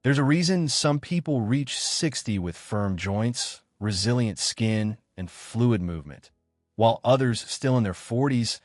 There's a reason some people reach 60 with firm joints, resilient skin, and fluid movement, while others still in their 40s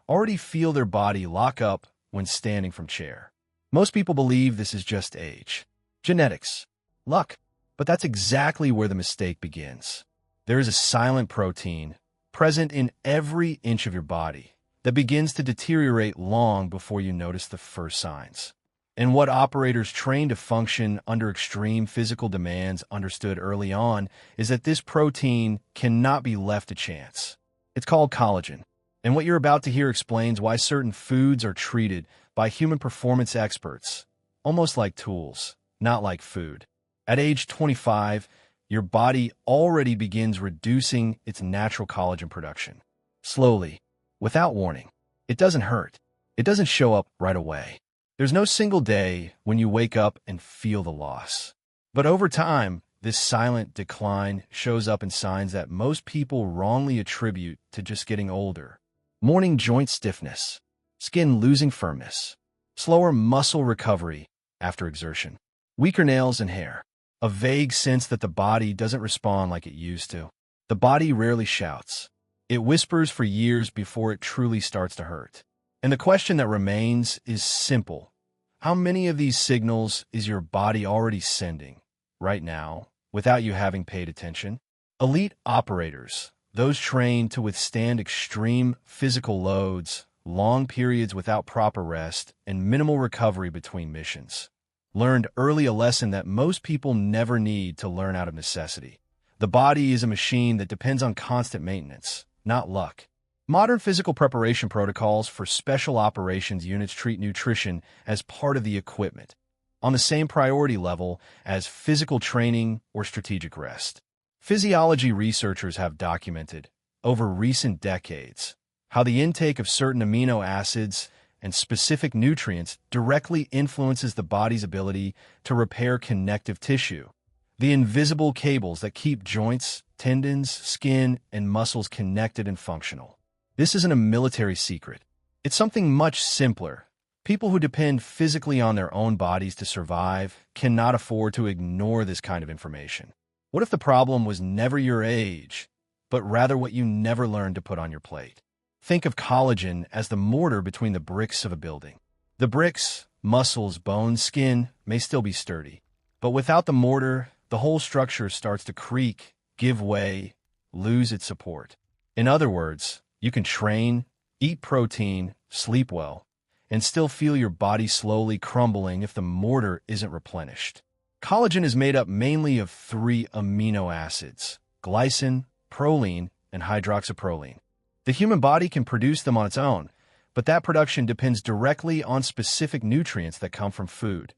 already feel their body lock up when standing from chair. Most people believe this is just age, genetics, luck, but that's exactly where the mistake begins. There is a silent protein present in every inch of your body that begins to deteriorate long before you notice the first signs. And what operators trained to function under extreme physical demands understood early on is that this protein cannot be left to chance. It's called collagen. And what you're about to hear explains why certain foods are treated by human performance experts almost like tools, not like food. At age 25, your body already begins reducing its natural collagen production. Slowly, without warning. It doesn't hurt. It doesn't show up right away. There's no single day when you wake up and feel the loss. But over time, this silent decline shows up in signs that most people wrongly attribute to just getting older. Morning joint stiffness, skin losing firmness, slower muscle recovery after exertion, weaker nails and hair, a vague sense that the body doesn't respond like it used to. The body rarely shouts. It whispers for years before it truly starts to hurt. And the question that remains is simple. How many of these signals is your body already sending right now without you having paid attention? Elite operators, those trained to withstand extreme physical loads, long periods without proper rest, and minimal recovery between missions, learned early a lesson that most people never need to learn out of necessity. The body is a machine that depends on constant maintenance, not luck. Modern physical preparation protocols for special operations units treat nutrition as part of the equipment, on the same priority level as physical training or strategic rest. Physiology researchers have documented, over recent decades, how the intake of certain amino acids and specific nutrients directly influences the body's ability to repair connective tissue, the invisible cables that keep joints, tendons, skin, and muscles connected and functional. This isn't a military secret. It's something much simpler. People who depend physically on their own bodies to survive cannot afford to ignore this kind of information. What if the problem was never your age, but rather what you never learned to put on your plate? Think of collagen as the mortar between the bricks of a building. The bricks, muscles, bones, skin may still be sturdy, but without the mortar, the whole structure starts to creak, give way, lose its support. In other words, you can train, eat protein, sleep well, and still feel your body slowly crumbling if the mortar isn't replenished. Collagen is made up mainly of 3 amino acids: glycine, proline, and hydroxyproline. The human body can produce them on its own, but that production depends directly on specific nutrients that come from food.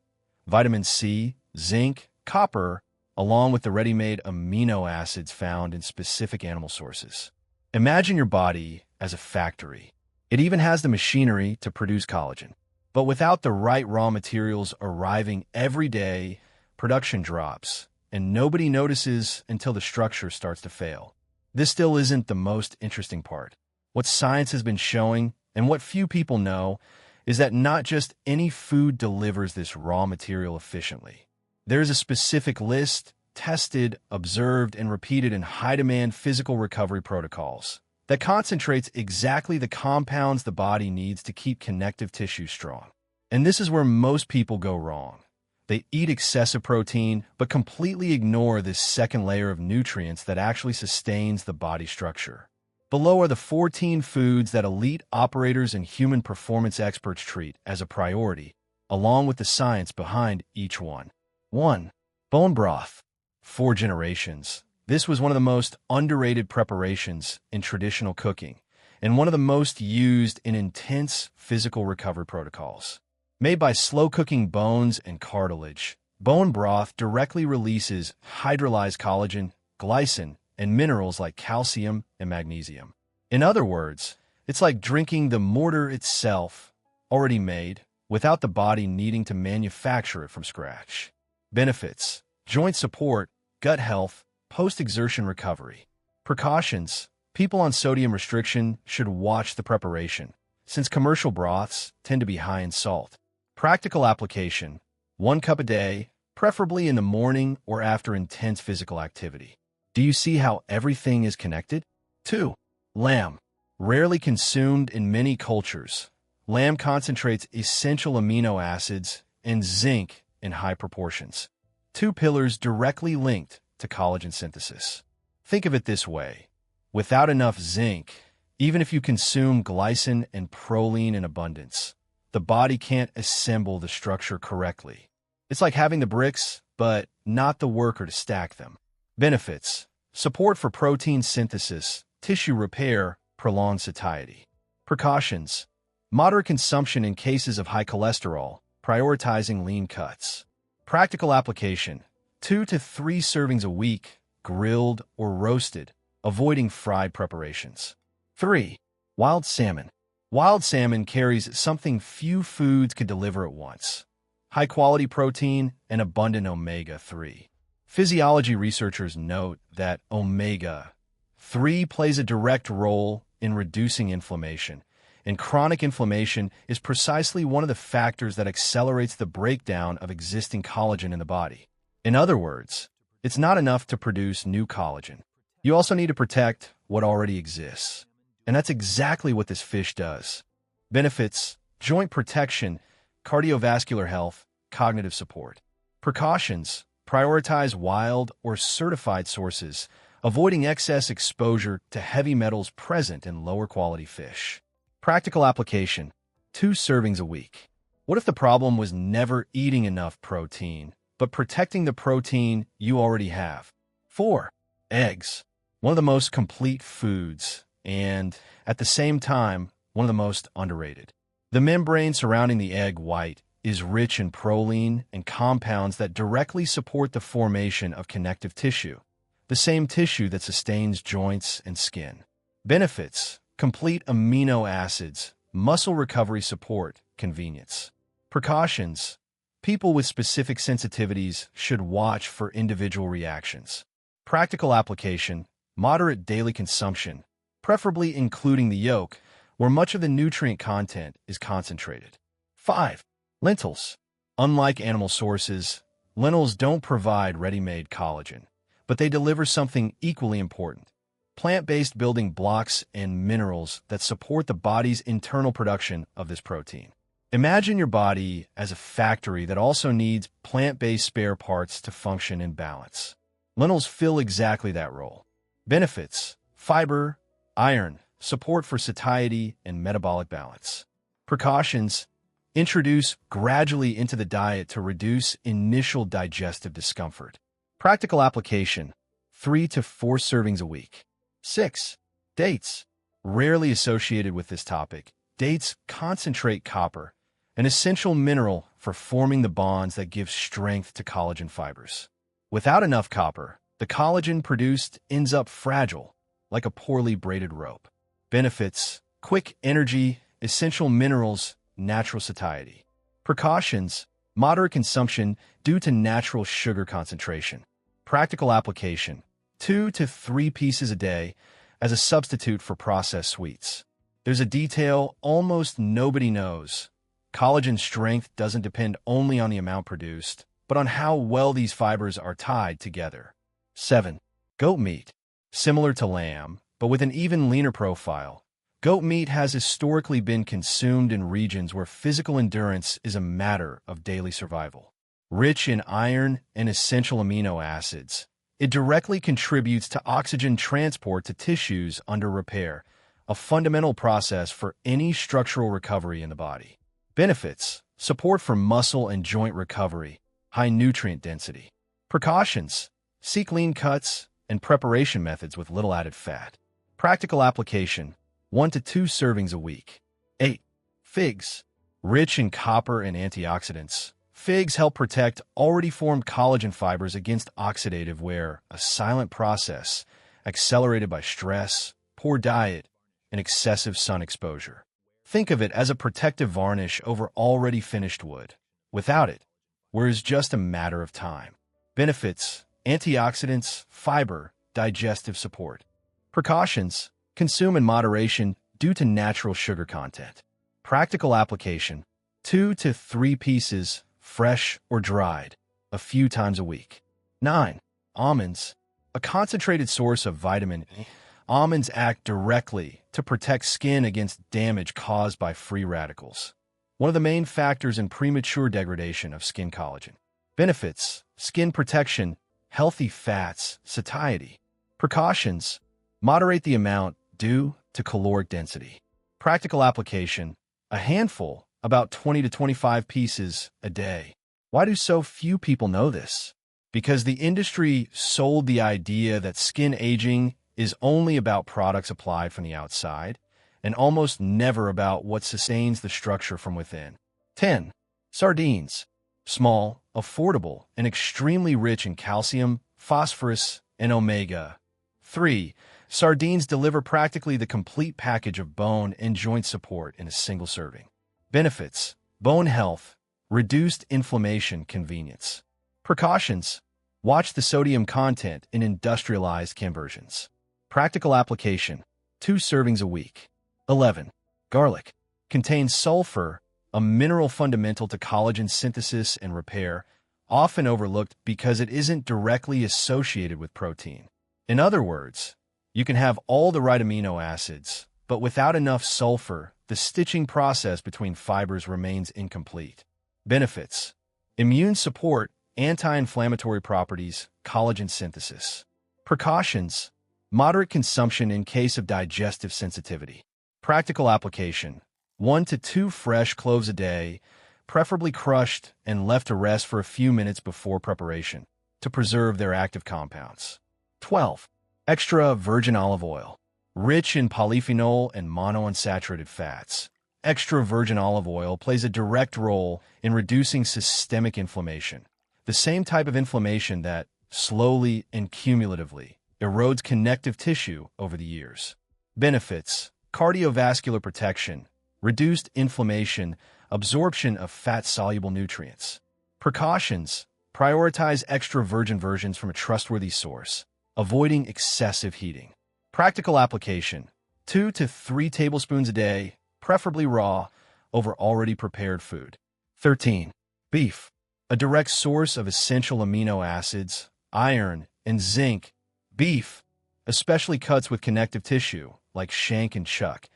Vitamin C, zinc, copper, along with the ready-made amino acids found in specific animal sources. Imagine your body as a factory. It even has the machinery to produce collagen. But without the right raw materials arriving every day, production drops, and nobody notices until the structure starts to fail. This still isn't the most interesting part. What science has been showing, and what few people know, is that not just any food delivers this raw material efficiently. There's a specific list, tested, observed, and repeated in high-demand physical recovery protocols that concentrates exactly the compounds the body needs to keep connective tissue strong. And this is where most people go wrong. They eat excessive protein, but completely ignore this second layer of nutrients that actually sustains the body structure. Below are the 14 foods that elite operators and human performance experts treat as a priority, along with the science behind each one. 1. Bone broth. 4 generations. This was one of the most underrated preparations in traditional cooking, and one of the most used in intense physical recovery protocols. Made by slow-cooking bones and cartilage, bone broth directly releases hydrolyzed collagen, glycine, and minerals like calcium and magnesium. In other words, it's like drinking the mortar itself, already made, without the body needing to manufacture it from scratch. Benefits: joint support, gut health, post-exertion recovery. Precautions: people on sodium restriction should watch the preparation, since commercial broths tend to be high in salt. Practical application: 1 cup a day, preferably in the morning or after intense physical activity. Do you see how everything is connected? 2. Lamb. Rarely consumed in many cultures, lamb concentrates essential amino acids and zinc in high proportions. Two pillars directly linked to collagen synthesis. Think of it this way. Without enough zinc, even if you consume glycine and proline in abundance, the body can't assemble the structure correctly. It's like having the bricks, but not the worker to stack them. Benefits: support for protein synthesis, tissue repair, prolonged satiety. Precautions: moderate consumption in cases of high cholesterol, prioritizing lean cuts. Practical application: 2 to 3 servings a week, grilled or roasted, avoiding fried preparations. 3. Wild salmon. Wild salmon carries something few foods could deliver at once: high-quality protein and abundant omega-3. Physiology researchers note that omega-3 plays a direct role in reducing inflammation, and chronic inflammation is precisely one of the factors that accelerates the breakdown of existing collagen in the body. In other words, it's not enough to produce new collagen. You also need to protect what already exists. And that's exactly what this fish does. Benefits: joint protection, cardiovascular health, cognitive support. Precautions: prioritize wild or certified sources, avoiding excess exposure to heavy metals present in lower quality fish. Practical application: 2 servings a week. What if the problem was never eating enough protein, but protecting the protein you already have? 4. Eggs. One of the most complete foods, and at the same time, one of the most underrated. The membrane surrounding the egg white is rich in proline and compounds that directly support the formation of connective tissue, the same tissue that sustains joints and skin. Benefits: complete amino acids, muscle recovery support, convenience. Precautions: people with specific sensitivities should watch for individual reactions. Practical application: moderate daily consumption, preferably including the yolk, where much of the nutrient content is concentrated. 5. Lentils. Unlike animal sources, lentils don't provide ready-made collagen, but they deliver something equally important: plant-based building blocks and minerals that support the body's internal production of this protein. Imagine your body as a factory that also needs plant-based spare parts to function in balance. Lentils fill exactly that role. Benefits: fiber, iron, support for satiety and metabolic balance. Precautions: introduce gradually into the diet to reduce initial digestive discomfort. Practical application: 3 to 4 servings a week. 6. Dates. Rarely associated with this topic, dates concentrate copper, an essential mineral for forming the bonds that give strength to collagen fibers. Without enough copper, the collagen produced ends up fragile, like a poorly braided rope. Benefits: quick energy, essential minerals, natural satiety. Precautions: moderate consumption due to natural sugar concentration. Practical application: 2 to 3 pieces a day as a substitute for processed sweets. There's a detail almost nobody knows. Collagen strength doesn't depend only on the amount produced, but on how well these fibers are tied together. 7. Goat meat. Similar to lamb, but with an even leaner profile, goat meat has historically been consumed in regions where physical endurance is a matter of daily survival. Rich in iron and essential amino acids, it directly contributes to oxygen transport to tissues under repair, a fundamental process for any structural recovery in the body. Benefits: support for muscle and joint recovery, high nutrient density. Precautions: seek lean cuts and preparation methods with little added fat. Practical application: 1 to 2 servings a week. 8. Figs. Rich in copper and antioxidants, figs help protect already formed collagen fibers against oxidative wear, a silent process accelerated by stress, poor diet, and excessive sun exposure. Think of it as a protective varnish over already finished wood. Without it, wear is just a matter of time. Benefits: antioxidants, fiber, digestive support. Precautions: consume in moderation due to natural sugar content. Practical application: 2 to 3 pieces, fresh or dried. a few times a week. 9. Almonds, a concentrated source of vitamin E. Almonds act directly to protect skin against damage caused by free radicals, one of the main factors in premature degradation of skin collagen. Benefits: skin protection, healthy fats, satiety. Precautions: moderate the amount due to caloric density. Practical application: a handful, about 20 to 25 pieces a day. Why do so few people know this? Because the industry sold the idea that skin aging is only about products applied from the outside and almost never about what sustains the structure from within. 10. Sardines. Small, affordable, and extremely rich in calcium, phosphorus, and omega-3. Sardines deliver practically the complete package of bone and joint support in a single serving. Benefits: bone health, reduced inflammation, convenience. Precautions: watch the sodium content in industrialized conversions. Practical application: 2 servings a week. 11. Garlic. Contains sulfur, a mineral fundamental to collagen synthesis and repair, often overlooked because it isn't directly associated with protein. In other words, you can have all the right amino acids, but without enough sulfur, the stitching process between fibers remains incomplete. Benefits: immune support, anti-inflammatory properties, collagen synthesis. Precautions: moderate consumption in case of digestive sensitivity. Practical application: 1 to 2 fresh cloves a day, preferably crushed and left to rest for a few minutes before preparation, to preserve their active compounds. 12. Extra virgin olive oil. Rich in polyphenol and monounsaturated fats, extra virgin olive oil plays a direct role in reducing systemic inflammation, the same type of inflammation that, slowly and cumulatively, erodes connective tissue over the years. Benefits: cardiovascular protection, reduced inflammation, absorption of fat-soluble nutrients. Precautions: prioritize extra virgin versions from a trustworthy source, avoiding excessive heating. Practical application: 2 to 3 tablespoons a day, preferably raw, over already prepared food. 13. Beef. A direct source of essential amino acids, iron, and zinc. Beef, especially cuts with connective tissue, like shank and chuck,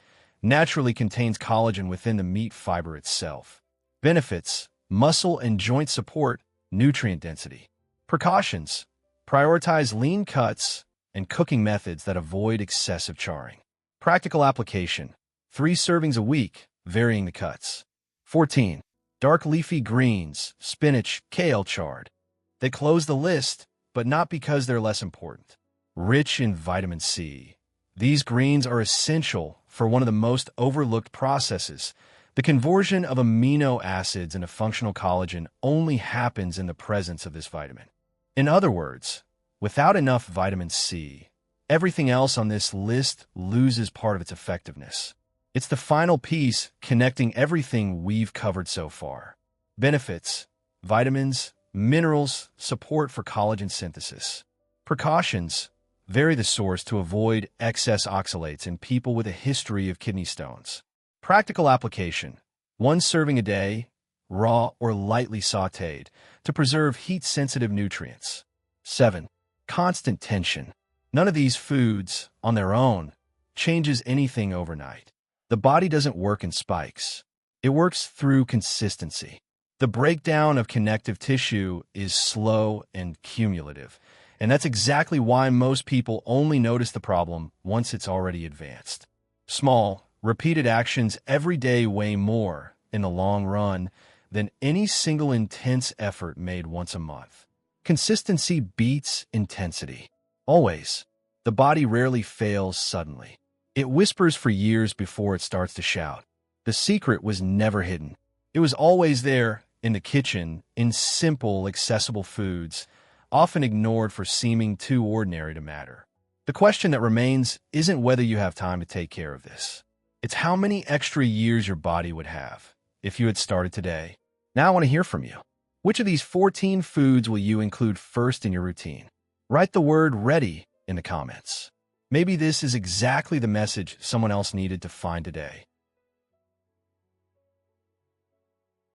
naturally contains collagen within the meat fiber itself. Benefits: muscle and joint support, nutrient density. Precautions: prioritize lean cuts and cooking methods that avoid excessive charring. Practical application: 3 servings a week, varying the cuts. 14. Dark leafy greens, spinach, kale, chard. They close the list, but not because they're less important. Rich in vitamin C. These greens are essential for one of the most overlooked processes. The conversion of amino acids into functional collagen only happens in the presence of this vitamin. In other words, without enough vitamin C, everything else on this list loses part of its effectiveness. It's the final piece connecting everything we've covered so far. Benefits: vitamins, minerals, support for collagen synthesis. Precautions: vary the source to avoid excess oxalates in people with a history of kidney stones. Practical application: 1 serving a day, raw or lightly sautéed, to preserve heat-sensitive nutrients. 7. Constant tension. None of these foods, on their own, changes anything overnight. The body doesn't work in spikes. It works through consistency. The breakdown of connective tissue is slow and cumulative, and that's exactly why most people only notice the problem once it's already advanced. Small, repeated actions every day weigh more, in the long run, than any single intense effort made once a month. Consistency beats intensity. Always. The body rarely fails suddenly. It whispers for years before it starts to shout. The secret was never hidden. It was always there, in the kitchen, in simple, accessible foods, often ignored for seeming too ordinary to matter. The question that remains isn't whether you have time to take care of this. It's how many extra years your body would have if you had started today. Now I want to hear from you. Which of these 14 foods will you include first in your routine? Write the word "ready" in the comments. Maybe this is exactly the message someone else needed to find today.